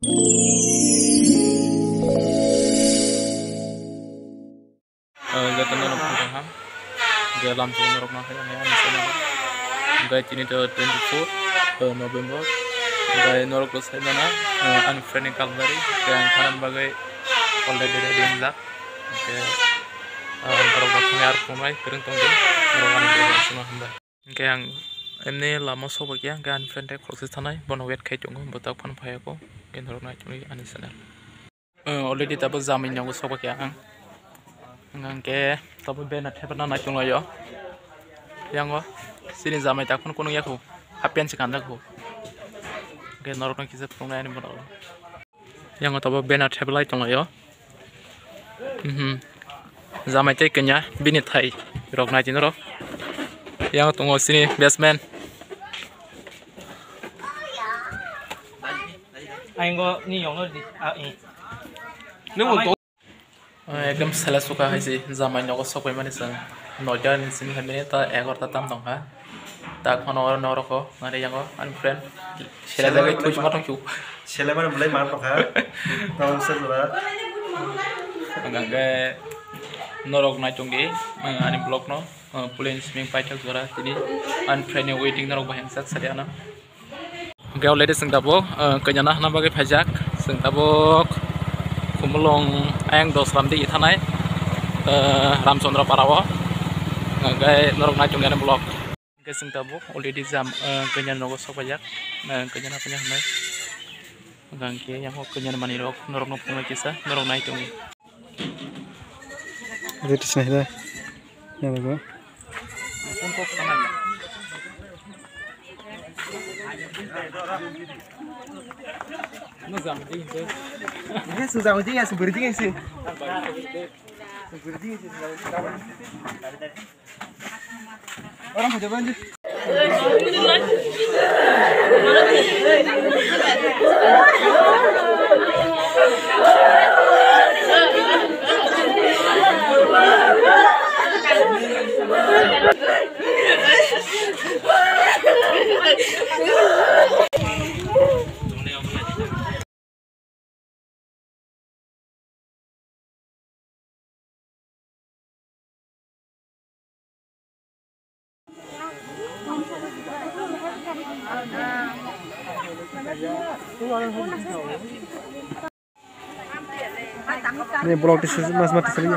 Jatuh norok paham, dia langsung norok nakaya yang misalnya, guys ini tuh 24 November, guys norok selesai mana, unfriending Calvary, yang kanan bagai already ready injak, norok bakal pemai kerentong deh, norok anu semua hamba, yang ini lama sobat ya, gak unfriending proses tanai, bono wet kayak jonggo, betul kan payahku, yang norok naik cuma anisana, already tapi zamin yang sobat ya. Ngangke tapi benar hebat naik chung layo, yang wah sini zaman tak pun kunung ya ku, hapian sekandak ku, ke norok nang kisah pungai ini benar, yang tapi benar hebat lagi chung layo, zaman cek kenya binit hai, rok naik jinro, yang tunggu sini basement, Ayo ni yang di, nunggu ekdom salah suka sih zaman nyokok sok memang nisang nojar di sini kami ini tak ekor tatam dong ha tak kono norok ko ada yang ko unfriend sila lagi tuh cuma tong cu sila mana mulai marah ha tahun setelah enggak norok naik cunggi ani blok no pulen sming pacak suara jadi unfriend waiting norok bahang sak sadiana enggak oleh di sengtabok kenyana nama bagai pajak sengtabok kumulong ayang dos ramdi ithanai Ramchandra Parawo ngai norok na chungyan blok ke singtabu already jam kenyan nogo sopajak kenyan apanya hamai gangke yang ho kenyan mani rok norok no pungla kisa norok nai chungi ready sih dah ya bago untuk sama Nuzam di itu. Ini susah aja ya seperti sih. Orang mau coba aja. Ini blog di sini mas mati sini.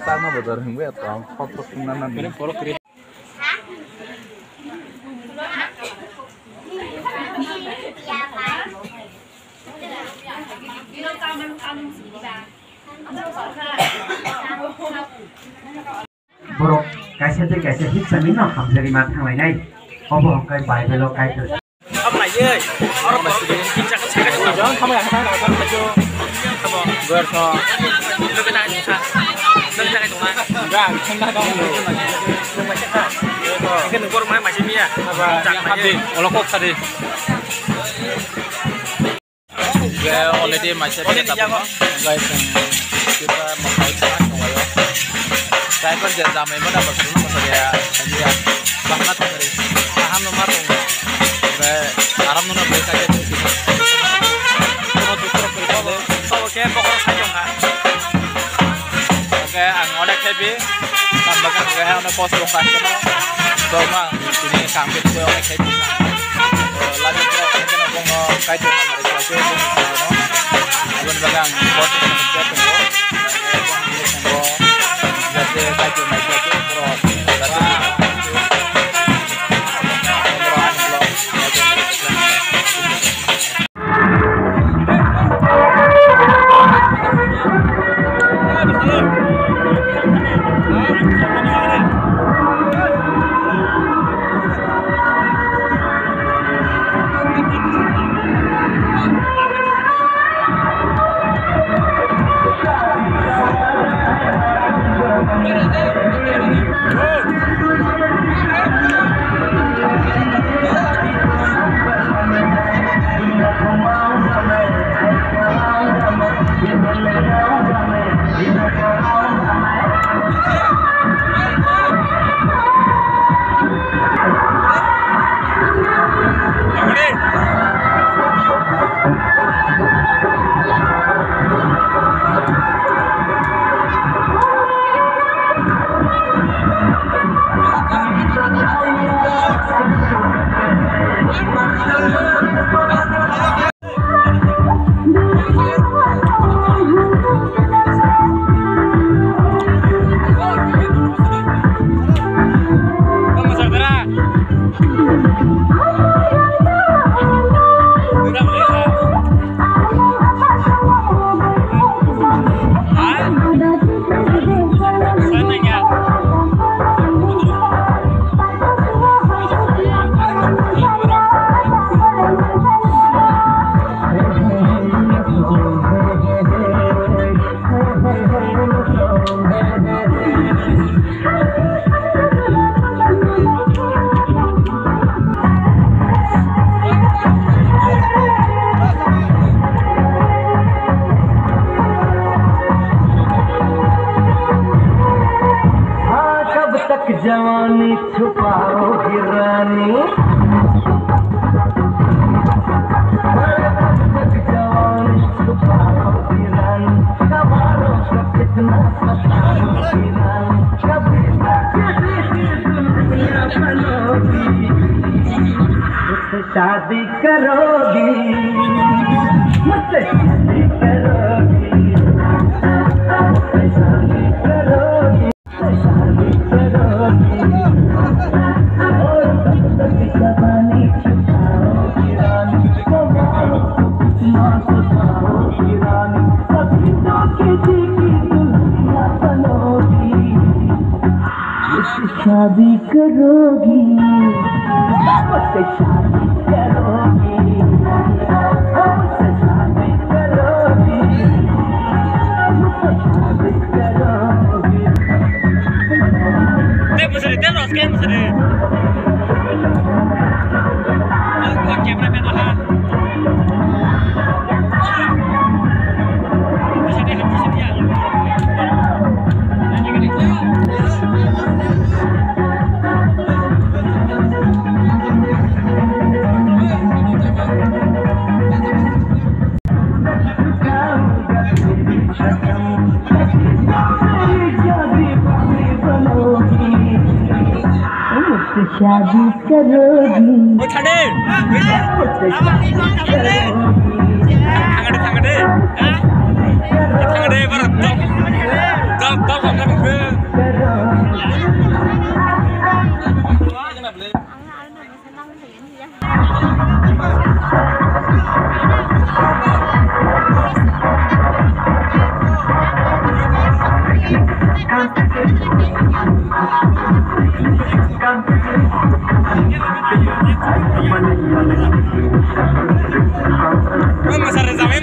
Sama betul hingga atau foto pengenalan ini polok kiri. Borok kaisa hit sami no hamjari ma thanglai nai obo kai bai belo kai ter Apa lagi? Orang masih bisa kan saya kan jangan kamu yang sana kan baju apa berso lu kena bisa lu bisa itu mah enggak kena dong lu macam apa kan gua rumah masih dia apa tadi olokok tadi gue already masih ada apa guys kita mau main sekarang ya saya kan jam ini mana masuk ya dia banget dari paham nomor tuh gue aram nomor berita aja tuh oke pokoknya saya nggak oke angolek heavy tambahkan gue ada pos lokasi sama ini kambing gue oleh heavy lagi kita ngomong kayak gimana mereka itu alun bagang bos yang kita tunggu jadi kayak gimana itu terus शादी करोगी मुझसे शादी करोगी मुझसे शादी करोगी शादी करोगी और तब तक जवानी छुपाओगी रानी माँ को पाओगी रानी सभी के जी की दुनिया बनोगी मुझसे शादी करोगी मुझसे शादी करोगी मुझसे शादी करोगी मुझसे शादी करोगी Dek musuh dia loh scan musuh dia. Kau kamera mana ha? Musuh dia hati sedia. शादी करोगी Oh thade. मुझसे शादी करोगी Thangade. Thangade bar. Dal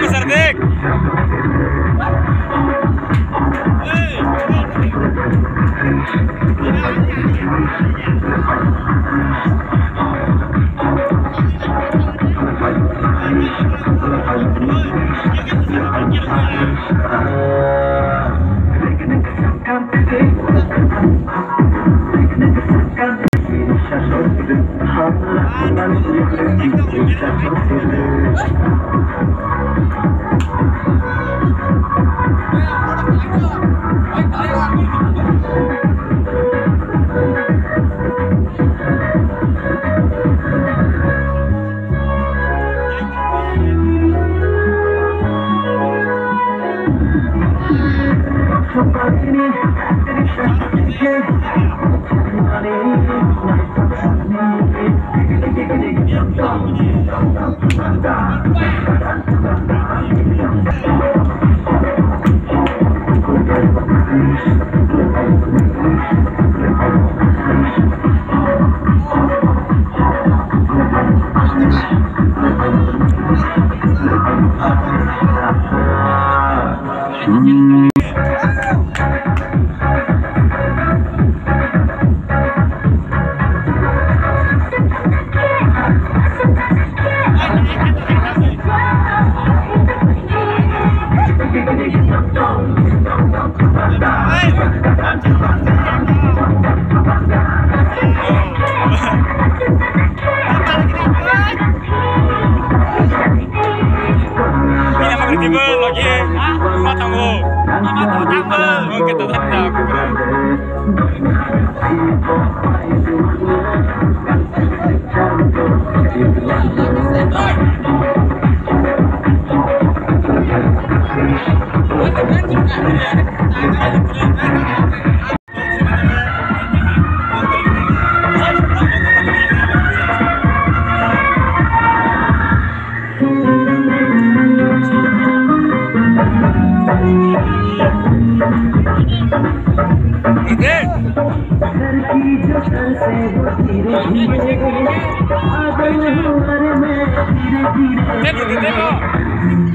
Besar dek. Tiba lagi, rumah tangguh. Mungkin tetap tak kurang.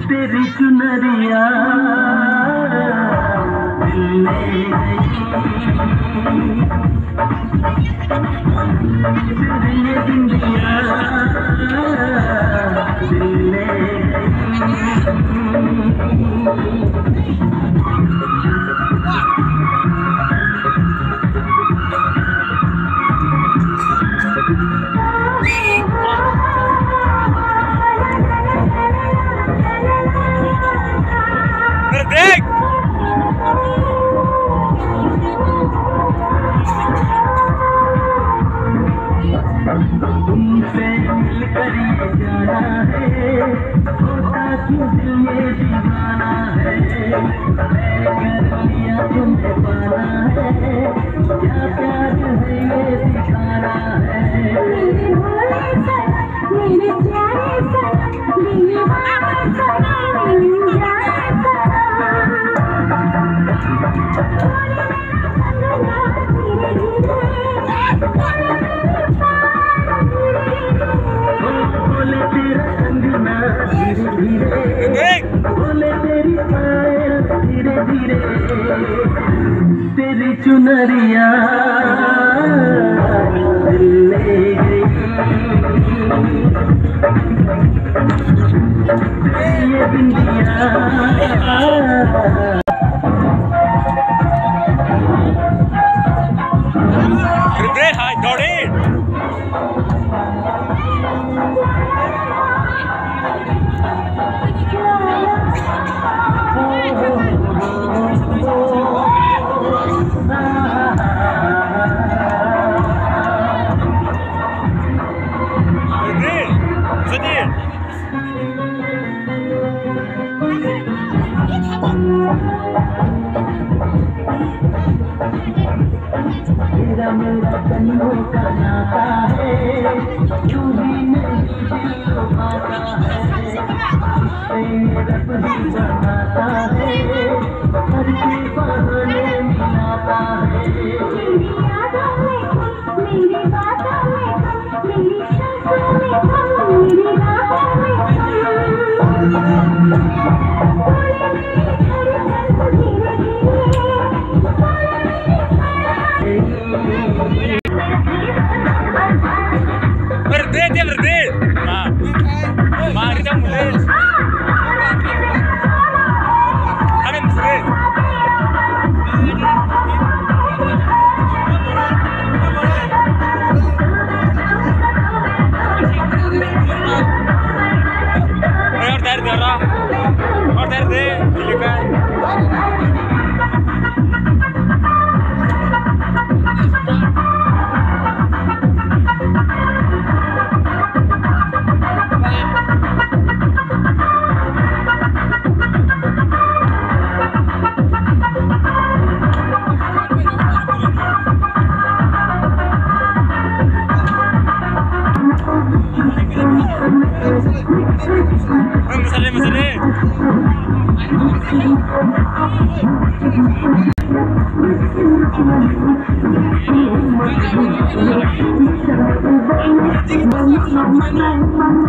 तेरी चुनरिया Break! तेरी चुनरिया दिल ले गई ये बिंदिया तेरा मेरा कन्नों का नाता है तू ही नहीं दिल पाता है रब ही बनाता है हर के बहाने मिलाता है मेरी यादों में मेरी बातों में मेरी सांसों में मेरी राहों में Verde. Mari dah mulai. Ada mesti. Order deh, silakan. Masale.